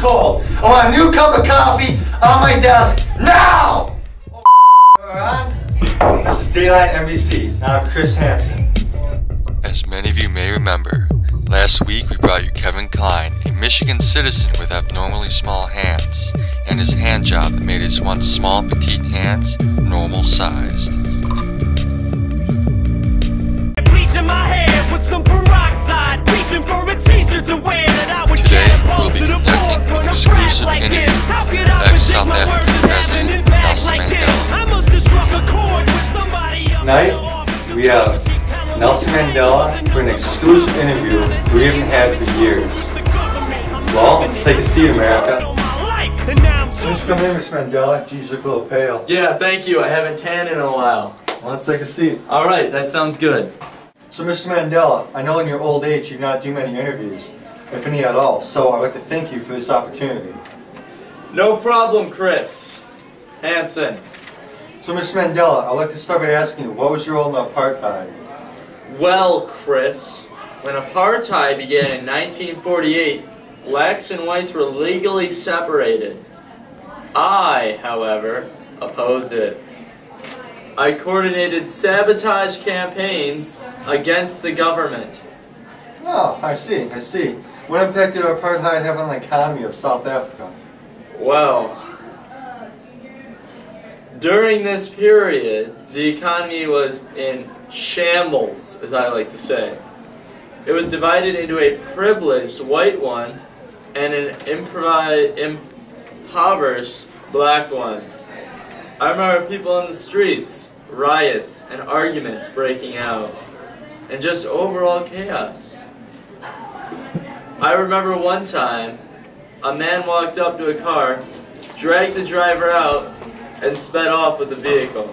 cold. I want a new cup of coffee on my desk now! This is Dateline NBC. Now I'm Chris Hansen. As many of you may remember, last week we brought you Kevin Klein, a Michigan citizen with abnormally small hands, and his hand job that made his once small petite hands normal sized. Today we'll be conducting an exclusive interview with ex-South African President Nelson Mandela. Tonight we have Nelson Mandela for an exclusive interview we haven't had for years. Well, let's take a seat, America. Please come in, Mr. Mandela. Geez, you look a little pale. Yeah, thank you. I haven't tanned in a while. Let's take a seat. Alright, that sounds good. So, Mr. Mandela, I know in your old age you do not do many interviews, if any at all, so I'd like to thank you for this opportunity. No problem, Chris. Hansen. So, Mr. Mandela, I'd like to start by asking you, what was your role in apartheid? Well, Chris, when apartheid began in 1948, blacks and whites were legally separated. I, however, opposed it. I coordinated sabotage campaigns against the government. Oh, I see. What impact did apartheid have on the economy of South Africa? Well, during this period, the economy was in shambles, as I like to say. It was divided into a privileged white one and an impoverished black one. I remember people on the streets, riots and arguments breaking out, and just overall chaos. I remember one time, a man walked up to a car, dragged the driver out, and sped off with the vehicle.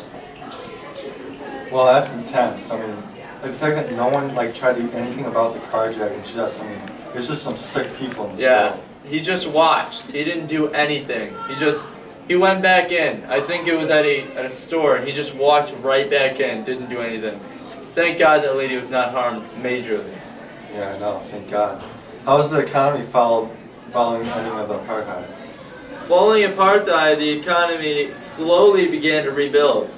Well, that's intense. I mean, the fact that no one tried to do anything about the carjacking, there's just some sick people in this world. He just watched. He didn't do anything. He went back in. I think it was at a store, and he just walked right back in, didn't do anything. Thank God that lady was not harmed majorly. Yeah, I know, thank God. How's the economy following ending of apartheid? Following apartheid, the economy slowly began to rebuild.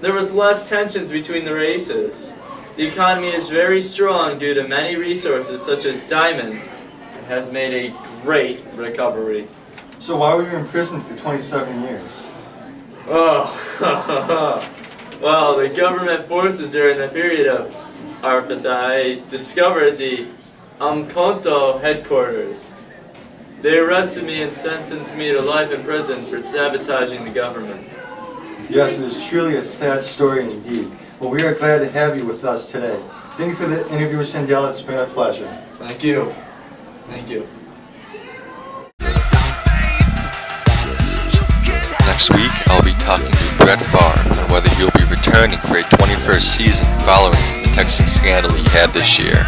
There was less tensions between the races. The economy is very strong due to many resources such as diamonds and has made a great recovery. So why were you in prison for 27 years? Oh, well, the government forces during the period of apartheid discovered the Umkhonto headquarters. They arrested me and sentenced me to life in prison for sabotaging the government. Yes, it is truly a sad story indeed. Well, we are glad to have you with us today. Thank you for the interview, Ms. Mandela. It's been a pleasure. Thank you. Thank you. Next week, I'll be talking to Brett Favre on whether he'll be returning for a 21st season following the Texan scandal he had this year.